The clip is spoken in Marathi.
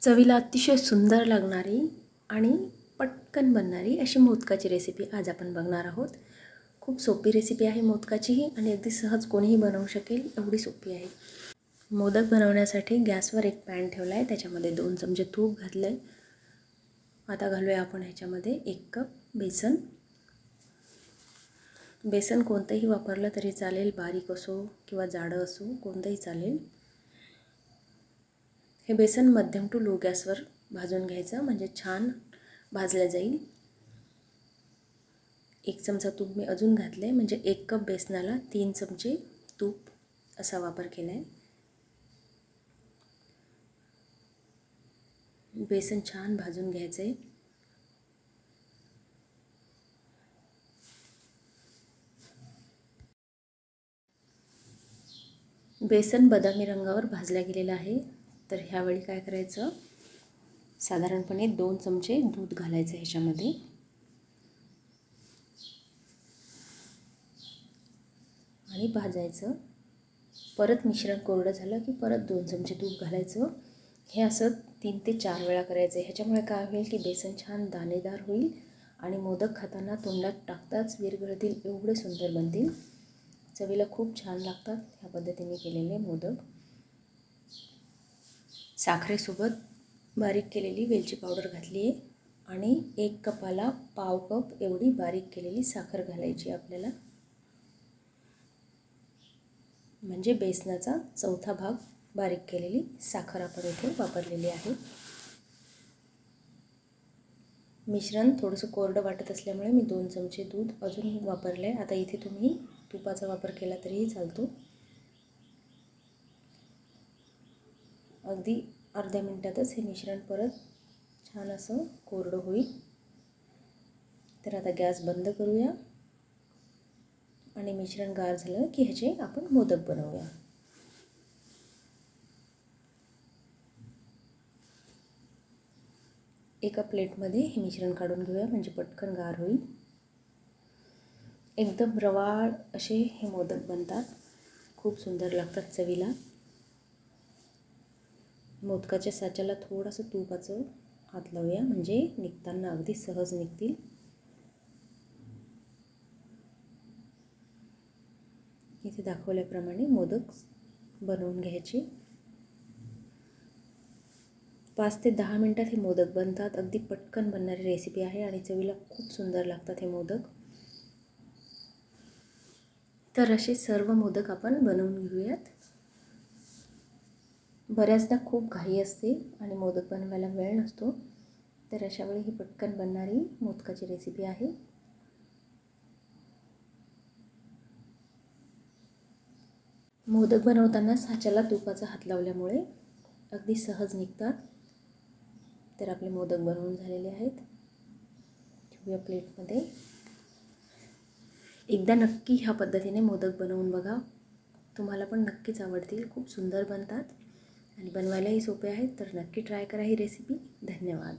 चवीला अतिशय सुंदर लागणारी आणि पटकन बनणारी अशी मोदकाची रेसिपी आज आपण बघणार आहोत। खूप सोपी रेसिपी आहे मोदकाचीही आणि अगदी सहज कोणीही बनवू शकेल एवढी सोपी आहे। मोदक बनवण्यासाठी गॅसवर एक पॅन ठेवला आहे, त्याच्यामध्ये 2 चमचे तूप घातले। आता घालूया आपण ह्याच्यामध्ये 1 कप बेसन। बेसन कोणतेही वापरलं तरी चालेल, बारीक असो किंवा जाडं असो कोणतेही चालेल। हे बेसन मध्यम टू लो गॅसवर भाजून घ्यायचं, म्हणजे छान भाजलं जाईल। 1 चमचा तूप मी अजून घातले, म्हणजे 1 कप बेसनाला 3 चमचे तूप असा वापर केला आहे। बेसन छान भाजून घ्यायचं आहे। बेसन बदामी रंगावर भाजल्या गेलेलं आहे। तर ह्यावेळी काय करायचं, साधारणपणे 2 चमचे दूध घालायचं ह्याच्यामध्ये आणि भाजायचं। परत मिश्रण कोरडं झालं की परत 2 चमचे तूप घालायचं। हे असं 3 ते 4 वेळा करायचं। ह्याच्यामुळे काय होईल की बेसन छान दाणेदार होईल आणि मोदक खाताना तोंडात टाकताच विरघळतील एवढे सुंदर बनतील। चवीला खूप छान लागतात ह्या पद्धतीने केलेले मोदक। साखरेसोबत बारीक केलेली वेलची पावडर घातली आहे आणि 1 कपाला पाव कप एवढी बारीक केलेली साखर घालायची आपल्याला, म्हणजे बेसनाचा चौथा भाग बारीक केलेली साखर आपण इथे वापरलेली आहे। मिश्रण थोडंसं कोरडं वाटत असल्यामुळे मी 2 चमचे दूध अजून वापरले। आता इथे तुम्ही तुपाचा वापर केला तरीही चालतो। अगदी अर्ध्या मिनिटातच हे मिश्रण परत छान असं कोरडं होईल। तर आता गॅस बंद करूया आणि मिश्रण गार झालं की ह्याचे आपण मोदक बनवूया। एका प्लेटमध्ये हे मिश्रण काढून घेऊया, म्हणजे पटकन गार होईल। एकदम रवाळ असे हे मोदक बनतात, खूप सुंदर लागतात चवीला। मोदकाच्या साच्याला थोडंसं तुपाचं हात लावूया, म्हणजे निघताना अगदी सहज निघतील। इथे दाखवल्याप्रमाणे मोदक बनवून घ्यायचे। 5 ते 10 मिनिटात हे मोदक बनतात। अगदी पटकन बनणारी रेसिपी आहे आणि चवीला खूप सुंदर लागतात हे मोदक। तर असे सर्व मोदक आपण बनवून घेऊयात। बऱ्याचदा खूप घाई असते आणि मोदक बनवायला वेळ नसतो, तर अशा वेळी ही पटकन बनणारी मोदकाची रेसिपी आहे। मोदक बनवताना साच्याला तुपाचा हात लावल्यामुळे अगदी सहज निघतात। तर आपले मोदक बनवून झालेले आहेत, ठेवूया प्लेटमध्ये। एकदा नक्की ह्या पद्धतीने मोदक बनवून बघा, तुम्हाला पण नक्कीच आवडतील। खूप सुंदर बनतात आणि बनवायलाही सोपे आहेत, तर नक्की ट्राय करा ही रेसिपी। धन्यवाद।